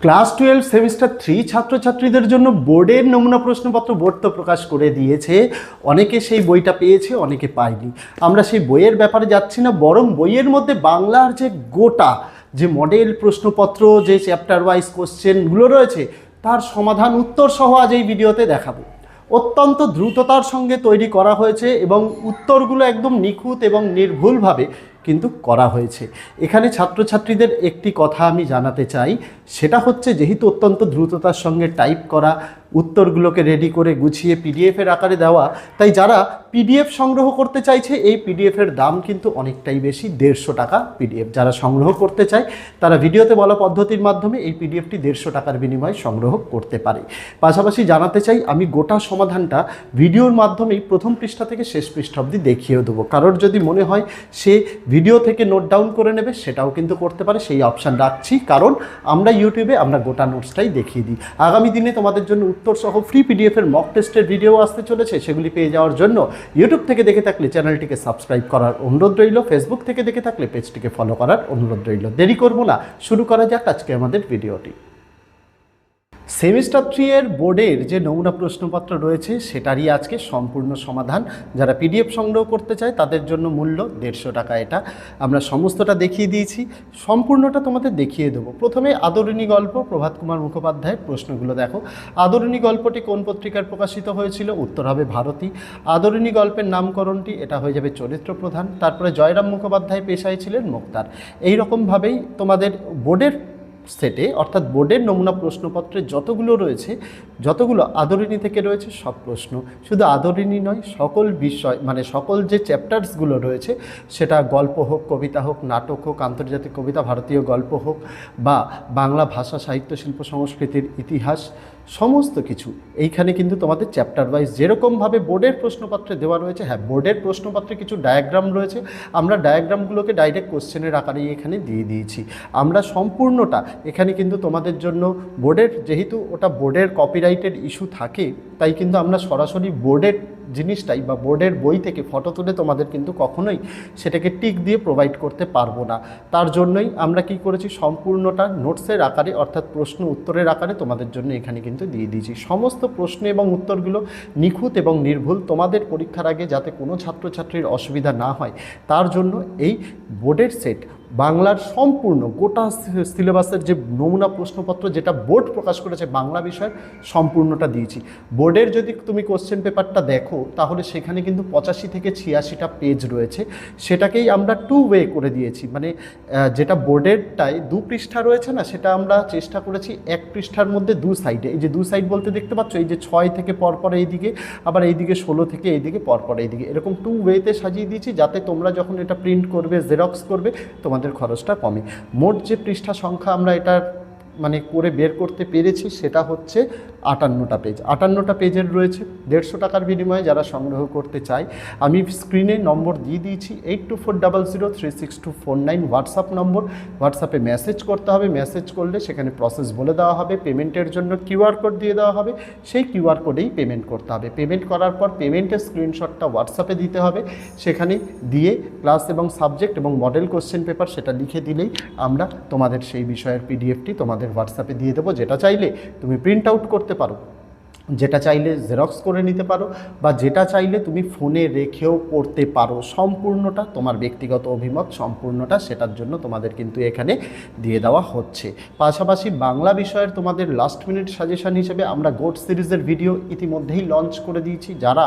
Class 12 semester 3 ছাত্রছাত্রীদের জন্য বোর্ডের নমুনা প্রশ্নপত্র বোর্ড তো প্রকাশ করে দিয়েছে। অনেকে সেই বইটা পেয়েছে, অনেকে পায়নি। আমরা সেই বইয়ের ব্যাপারে যাচ্ছি না, বরং বইয়ের মধ্যে বাংলার যে গোটা যে মডেল প্রশ্নপত্র, যে চ্যাপ্টার ওয়াইজ কোশ্চেনগুলো রয়েছে, তার সমাধান উত্তর সহ আজ এই ভিডিওতে দেখাবো। অত্যন্ত দ্রুততার সঙ্গে তৈরি করা হয়েছে এবং উত্তরগুলো একদম নিখুঁত এবং নির্ভুলভাবে কিন্তু করা হয়েছে। এখানে ছাত্রছাত্রীদের একটি কথা আমি জানাতে চাই, সেটা হচ্ছে যেহেতু অত্যন্ত দ্রুততার সঙ্গে টাইপ করা, উত্তরগুলোকে রেডি করে গুছিয়ে পিডিএফের আকারে দেওয়া, তাই যারা পিডিএফ সংগ্রহ করতে চাইছে এই পিডিএফের দাম কিন্তু অনেকটাই বেশি, 150 টাকা পিডিএফ। যারা সংগ্রহ করতে চায় তারা ভিডিওতে বলা পদ্ধতির মাধ্যমে এই পিডিএফটি 150 টাকার বিনিময়ে সংগ্রহ করতে পারে। পাশাপাশি জানাতে চাই, আমি গোটা সমাধানটা ভিডিওর মাধ্যমেই প্রথম পৃষ্ঠা থেকে শেষ পৃষ্ঠা অবধি দেখিয়ে দেবো। কারোর যদি মনে হয় সে ভিডিও থেকে নোট ডাউন করে নেবে, সেটাও কিন্তু করতে পারে, সেই অপশান রাখছি। কারণ আমরা ইউটিউবে আমরা গোটা নোটসটাই দেখিয়ে দিই। আগামী দিনে তোমাদের জন্য উত্তর সহ ফ্রি পিডিএফের মক টেস্টের ভিডিও আসতে চলেছে। সেগুলি পেয়ে যাওয়ার জন্য ইউটিউব থেকে দেখে থাকলে চ্যানেলটিকে সাবস্ক্রাইব করার অনুরোধ রইল, ফেসবুক থেকে দেখে থাকলে পেজটিকে ফলো করার অনুরোধ রইল। দেরি করব না, শুরু করা যাক আজকে আমাদের ভিডিওটি। সেমিস্টার 3 এর বোর্ডের যে নমুনা প্রশ্নপত্র রয়েছে সেটারই আজকে সম্পূর্ণ সমাধান। যারা পিডিএফ সংগ্রহ করতে চায় তাদের জন্য মূল্য 150 টাকা। এটা আমরা সমস্তটা দেখিয়ে দিয়েছি, সম্পূর্ণটা তোমাদের দেখিয়ে দেবো। প্রথমে আদরিণী গল্প, প্রভাত কুমার মুখোপাধ্যায়ের প্রশ্নগুলো দেখো। আদরিণী গল্পটি কোন পত্রিকার প্রকাশিত হয়েছিল? উত্তর হবে ভারতী। আদরিণী গল্পের নামকরণটি এটা হয়ে যাবে চরিত্র প্রধান। তারপরে জয়রাম মুখোপাধ্যায় পেশায় ছিলেন মুক্তার। এই রকমভাবেই তোমাদের বোর্ডের সেটে অর্থাৎ বোর্ডের নমুনা প্রশ্নপত্রে যতগুলো রয়েছে, যতগুলো আদরিণী থেকে রয়েছে সব প্রশ্ন, শুধু আদরিণী নয়, সকল বিষয় মানে সকল যে চ্যাপ্টার্সগুলো রয়েছে, সেটা গল্প হোক, কবিতা হোক, নাটক হোক, আন্তর্জাতিক কবিতা, ভারতীয় গল্প হোক, বা বাংলা ভাষা, সাহিত্য, শিল্প, সংস্কৃতির ইতিহাস, সমস্ত কিছু এইখানে কিন্তু তোমাদের চ্যাপ্টার ওয়াইজ যেরকমভাবে বোর্ডের প্রশ্নপত্রে দেওয়া রয়েছে। হ্যাঁ, বোর্ডের প্রশ্নপত্রে কিছু ডায়াগ্রাম রয়েছে, আমরা ডায়াগ্রামগুলোকে ডাইরেক্ট কোশ্চেনের আকারেই এখানে দিয়ে দিয়েছি। আমরা সম্পূর্ণটা এখানে কিন্তু তোমাদের জন্য বোর্ডের, যেহেতু ওটা বোর্ডের কপিরাইটেড ইস্যু থাকে, তাই কিন্তু আমরা সরাসরি বোর্ডের জিনিসটাই বা বোর্ডের বই থেকে ফটো তুলে তোমাদের কিন্তু কখনোই সেটাকে টিক দিয়ে প্রোভাইড করতে পারবো না। তার জন্যই আমরা কি করেছি, সম্পূর্ণটা নোটসের আকারে অর্থাৎ প্রশ্ন উত্তরের আকারে তোমাদের জন্য এখানে কিন্তু দিয়ে দিয়েছি। সমস্ত প্রশ্ন এবং উত্তরগুলো নিখুঁত এবং নির্ভুল, তোমাদের পরীক্ষার আগে যাতে কোনো ছাত্রছাত্রীর অসুবিধা না হয় তার জন্য এই বোর্ডের সেট বাংলার সম্পূর্ণ গোটা সিলেবাসের যে নমুনা প্রশ্নপত্র যেটা বোর্ড প্রকাশ করেছে বাংলা বিষয়ের, সম্পূর্ণটা দিয়েছি। বোর্ডের যদি তুমি কোশ্চেন পেপারটা দেখো তাহলে সেখানে কিন্তু 85 থেকে 86টা পেজ রয়েছে। সেটাকেই আমরা 2 ওয়ে করে দিয়েছি, মানে যেটা বোর্ডেরটায় 2 পৃষ্ঠা রয়েছে না, সেটা আমরা চেষ্টা করেছি 1 পৃষ্ঠার মধ্যে 2 সাইডে, এই যে 2 সাইড বলতে দেখতে পাচ্ছ, এই যে 6 থেকে পরপর এইদিকে, আবার এইদিকে 16 থেকে এইদিকে পরপর এইদিকে, এরকম 2 ওয়েতে সাজিয়ে দিয়েছি, যাতে তোমরা যখন এটা প্রিন্ট করবে, জেরক্স করবে, তোমাদের খরচটা কমে। মোট যে পৃষ্ঠা সংখ্যা আমরা এটা মানে করে বের করতে পেরেছি সেটা হচ্ছে 58টা পেজ। 58টা পেজের রয়েছে 150 টাকার বিনিময়ে যারা সংগ্রহ করতে চায়। আমি স্ক্রিনে নম্বর দিয়ে দিয়েছি, 8240036249 হোয়াটসঅ্যাপ নম্বর। হোয়াটসঅ্যাপে মেসেজ করতে হবে, মেসেজ করলে সেখানে প্রসেস বলে দেওয়া হবে, পেমেন্টের জন্য কিউআর কোড দিয়ে দেওয়া হবে, সেই কিউআর কোডেই পেমেন্ট করতে হবে। পেমেন্ট করার পর পেমেন্টের স্ক্রিনশটটা হোয়াটসঅ্যাপে দিতে হবে, সেখানে দিয়ে ক্লাস এবং সাবজেক্ট এবং মডেল কোশ্চেন পেপার সেটা লিখে দিলেই আমরা তোমাদের সেই বিষয়ের পিডিএফটি তোমাদের হোয়াটসঅ্যাপে দিয়ে দেবো। যেটা চাইলে তুমি প্রিন্ট আউট করতে পারো, যেটা চাইলে জেরক্স করে নিতে পারো, বা যেটা চাইলে তুমি ফোনে রেখেও পড়তে পারো। সম্পূর্ণটা তোমার ব্যক্তিগত অভিমত, সম্পূর্ণটা সেটার জন্য তোমাদের কিন্তু এখানে দিয়ে দেওয়া হচ্ছে। পাশাপাশি বাংলা বিষয়ের তোমাদের লাস্ট মিনিট সাজেশান হিসেবে আমরা গোট সিরিজের ভিডিও ইতিমধ্যেই লঞ্চ করে দিয়েছি। যারা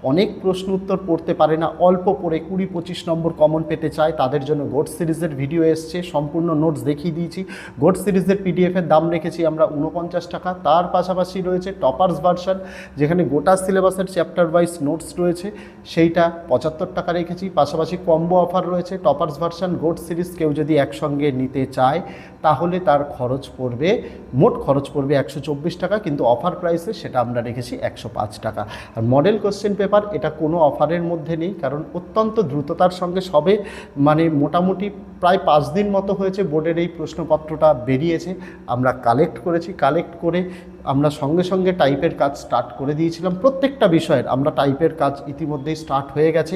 অনেক প্রশ্ন উত্তর পড়তে পারে না, অল্প পড়ে 20-25 নম্বর কমন পেতে চায়, তাদের জন্য গোট সিরিজের ভিডিও এসছে, সম্পূর্ণ নোটস দেখিয়ে দিয়েছি। গোট সিরিজের পিডিএফের দাম রেখেছি আমরা 49 টাকা। তার পাশাপাশি রয়েছে টপার্স ভার্সন, যেখানে গোটা সিলেবাসের চ্যাপ্টার ওয়াইজ নোটস রয়েছে, সেইটা 75 টাকা রেখেছি। পাশাপাশি কম্বো অফার রয়েছে, টপার্স ভার্সন গোট সিরিজ কেউ যদি একসঙ্গে নিতে চায় তাহলে তার খরচ পড়বে, মোট খরচ পড়বে 124 টাকা, কিন্তু অফার প্রাইসে সেটা আমরা রেখেছি 105 টাকা। আর মডেল কোশ্চেন পেপার এটা কোনো অফারের মধ্যে নেই, কারণ অত্যন্ত দ্রুততার সঙ্গে সবে মানে মোটামুটি প্রায় 5 দিন মতো হয়েছে বোর্ডের এই প্রশ্নপত্রটা বেরিয়েছে। আমরা কালেক্ট করেছি, কালেক্ট করে আমরা সঙ্গে সঙ্গে টাইপের কাজ স্টার্ট করে দিয়েছিলাম। প্রত্যেকটা বিষয়ের আমরা টাইপের কাজ ইতিমধ্যেই স্টার্ট হয়ে গেছে।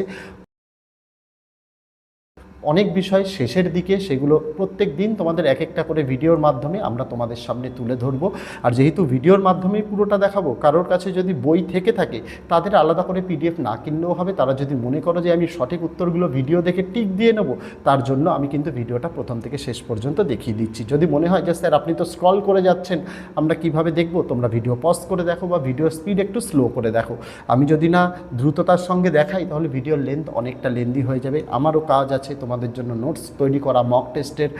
অনেক বিষয় শেষের দিকে, সেগুলো প্রত্যেক দিন তোমাদের এক একটা করে ভিডিওর মাধ্যমে আমরা তোমাদের সামনে তুলে ধরবো। আর যেহেতু ভিডিওর মাধ্যমেই পুরোটা দেখাবো, কারোর কাছে যদি বই থেকে থাকে তাদের আলাদা করে পিডিএফ না কিনলেও হবে। তারা যদি মনে করো যে আমি সঠিক উত্তরগুলো ভিডিও দেখে টিক দিয়ে নেবো, তার জন্য আমি কিন্তু ভিডিওটা প্রথম থেকে শেষ পর্যন্ত দেখিয়ে দিচ্ছি। যদি মনে হয় যে স্যার আপনি তো স্ক্রল করে যাচ্ছেন, আমরা কিভাবে দেখবো, তোমরা ভিডিও পজ করে দেখো বা ভিডিও স্পিড একটু স্লো করে দেখো। আমি যদি না দ্রুততার সঙ্গে দেখাই তাহলে ভিডিওর লেন্থ অনেকটা লেন্দি হয়ে যাবে। আমারও কাজ আছে তোমাদের জন্য নোটস তৈরি করা, মক টেস্টের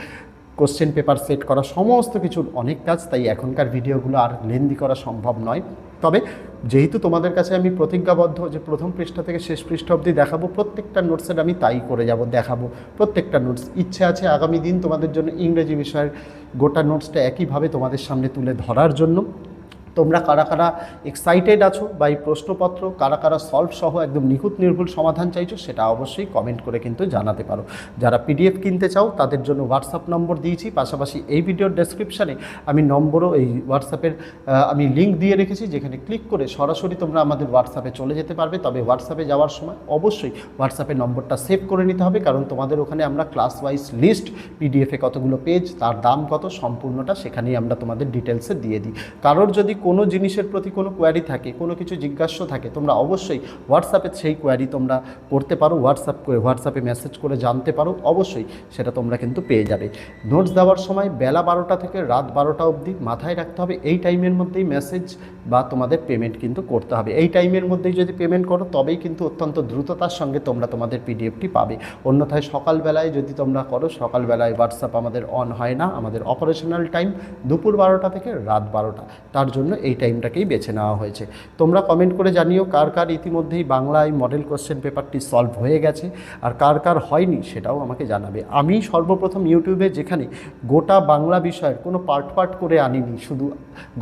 কোশ্চেন পেপার সেট করা, সমস্ত কিছুর অনেক কাজ, তাই এখনকার ভিডিওগুলো আর লেন্দি করা সম্ভব নয়। তবে যেহেতু তোমাদের কাছে আমি প্রতিজ্ঞাবদ্ধ যে প্রথম পৃষ্ঠা থেকে শেষ পৃষ্ঠা অবধি দেখাবো, প্রত্যেকটা নোটসের আমি তাই করে যাব, দেখাবো প্রত্যেকটা নোটস। ইচ্ছে আছে আগামী দিন তোমাদের জন্য ইংরেজি বিষয়ের গোটা নোটসটা একইভাবে তোমাদের সামনে তুলে ধরার জন্য। তোমরা কারা কারা এক্সাইটেড আছো বা এই প্রশ্নপত্র কারা কারা সলভ সহ একদম নিখুঁত নির্ভুল সমাধান চাইছো, সেটা অবশ্যই কমেন্ট করে কিন্তু জানাতে পারো। যারা পিডিএফ কিনতে চাও তাদের জন্য হোয়াটসঅ্যাপ নম্বর দিয়েছি, পাশাপাশি এই ভিডিওর ডেসক্রিপশানে আমি নম্বরও, এই হোয়াটসঅ্যাপের আমি লিঙ্ক দিয়ে রেখেছি, যেখানে ক্লিক করে সরাসরি তোমরা আমাদের হোয়াটসঅ্যাপে চলে যেতে পারবে। তবে হোয়াটসঅ্যাপে যাওয়ার সময় অবশ্যই হোয়াটসঅ্যাপের নম্বরটা সেভ করে নিতে হবে, কারণ তোমাদের ওখানে আমরা ক্লাস ওয়াইজ লিস্ট, পিডিএফে কতগুলো পেজ, তার দাম কত, সম্পূর্ণটা সেখানেই আমরা তোমাদের ডিটেলসে দিয়ে দিই। কারোর যদি কোনো জিনিসের প্রতি কোনো কোয়ারি থাকে, কোনো কিছু জিজ্ঞাসা থাকে, তোমরা অবশ্যই হোয়াটসঅ্যাপে সেই কোয়ারি তোমরা করতে পারো, হোয়াটসঅ্যাপে মেসেজ করে জানতে পারো, অবশ্যই সেটা তোমরা কিন্তু পেয়ে যাবে। নোটস দেওয়ার সময় বেলা 12টা থেকে রাত 12টা অবধি মাথায় রাখতে হবে, এই টাইমের মধ্যেই মেসেজ বা তোমাদের পেমেন্ট কিন্তু করতে হবে। এই টাইমের মধ্যেই যদি পেমেন্ট করো তবেই কিন্তু অত্যন্ত দ্রুততার সঙ্গে তোমরা তোমাদের পিডিএফটি পাবে। অন্যথায় সকালবেলায় যদি তোমরা করো, সকালবেলায় হোয়াটসঅ্যাপ আমাদের অন হয় না, আমাদের অপারেশনাল টাইম দুপুর 12টা থেকে রাত 12টা, তার জন্য এই টাইমটাকেই বেছে নেওয়া হয়েছে। তোমরা কমেন্ট করে জানিও কার কার ইতিমধ্যেই বাংলায় মডেল কোশ্চেন পেপারটি সলভ হয়ে গেছে, আর কার কার হয়নি সেটাও আমাকে জানাবে। আমি সর্বপ্রথম ইউটিউবে যেখানে গোটা বাংলা বিষয়ের কোনো পার্ট করে আনিনি, শুধু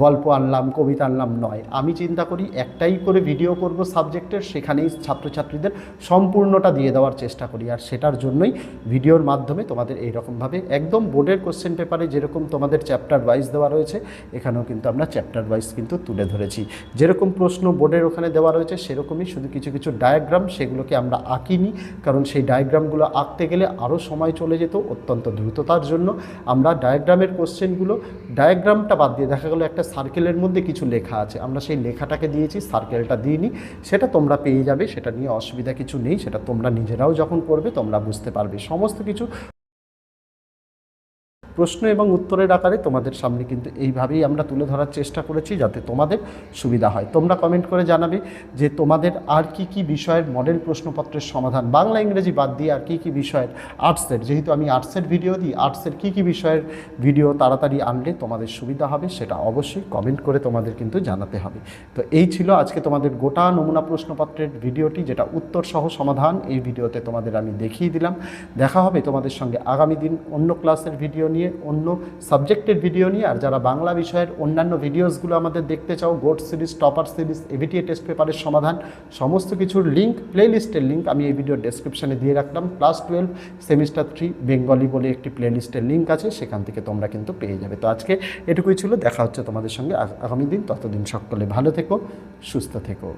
গল্প আনলাম, কবিতা আনলাম নয়, আমি চিন্তা করি একটাই করে ভিডিও করব সাবজেক্টের, সেখানেই ছাত্রছাত্রীদের সম্পূর্ণটা দিয়ে দেওয়ার চেষ্টা করি। আর সেটার জন্যই ভিডিওর মাধ্যমে তোমাদের এইরকমভাবে একদম বোর্ডের কোশ্চেন পেপারে যেরকম তোমাদের চ্যাপ্টার ওয়াইজ দেওয়া রয়েছে, এখানেও কিন্তু আমরা চ্যাপ্টার ওয়াইজ কিন্তু তুলে ধরেছি। যেরকম প্রশ্ন বোর্ডের ওখানে দেওয়া রয়েছে সেরকমই, শুধু কিছু কিছু ডায়াগ্রাম, সেগুলোকে আমরা আঁকিনি, কারণ সেই ডায়াগ্রামগুলো আঁকতে গেলে আরও সময় চলে যেত। অত্যন্ত দ্রুততার জন্য আমরা ডায়াগ্রামের কোশ্চেনগুলো, ডায়াগ্রামটা বাদ দিয়ে দেখা গেলো একটা সার্কেলের মধ্যে কিছু লেখা আছে, আমরা সেই লেখাটাকে দিয়েছি, সার্কেলটা দিইনি। সেটা তোমরা পেয়ে যাবে, সেটা নিয়ে অসুবিধা কিছু নেই, সেটা তোমরা নিজেরাও যখন করবে তোমরা বুঝতে পারবে। সমস্ত কিছু প্রশ্ন এবং উত্তরের আকারে তোমাদের সামনে কিন্তু এইভাবেই আমরা তুলে ধরার চেষ্টা করেছি, যাতে তোমাদের সুবিধা হয়। তোমরা কমেন্ট করে জানাবে যে তোমাদের আর কি কি বিষয়ের মডেল প্রশ্নপত্রের সমাধান, বাংলা ইংরেজি বাদ দিয়ে আর কি কি বিষয়ের, আর্টসের, যেহেতু আমি আর্টসের ভিডিও দিই, আর্টসের কি কি বিষয়ের ভিডিও তাড়াতাড়ি আনলে তোমাদের সুবিধা হবে, সেটা অবশ্যই কমেন্ট করে তোমাদের কিন্তু জানাতে হবে। তো এই ছিল আজকে তোমাদের গোটা নমুনা প্রশ্নপত্রের ভিডিওটি, যেটা উত্তর সহ সমাধান এই ভিডিওতে তোমাদের আমি দেখিয়ে দিলাম। দেখা হবে তোমাদের সঙ্গে আগামী দিন অন্য ক্লাসের ভিডিও নিয়ে, অন্য সাবজেক্টের ভিডিও নিয়ে। আর যারা বাংলা বিষয়ের অন্যান্য ভিডিওসগুলো আমাদের দেখতে চাও, goat series, topper series, ABTA test পেপারের সমাধান, সমস্ত কিছুর লিঙ্ক, প্লেলিস্টের লিঙ্ক আমি এই ভিডিওর ডেসক্রিপশানে দিয়ে রাখলাম। ক্লাস 12 সেমিস্টার 3 বেঙ্গলি বলে একটি প্লেলিস্টের লিঙ্ক আছে, সেখান থেকে তোমরা কিন্তু পেয়ে যাবে। তো আজকে এটুকুই ছিল, দেখা হচ্ছে তোমাদের সঙ্গে আগামী দিন। ততদিন সকলে ভালো থেকো, সুস্থ থেকো।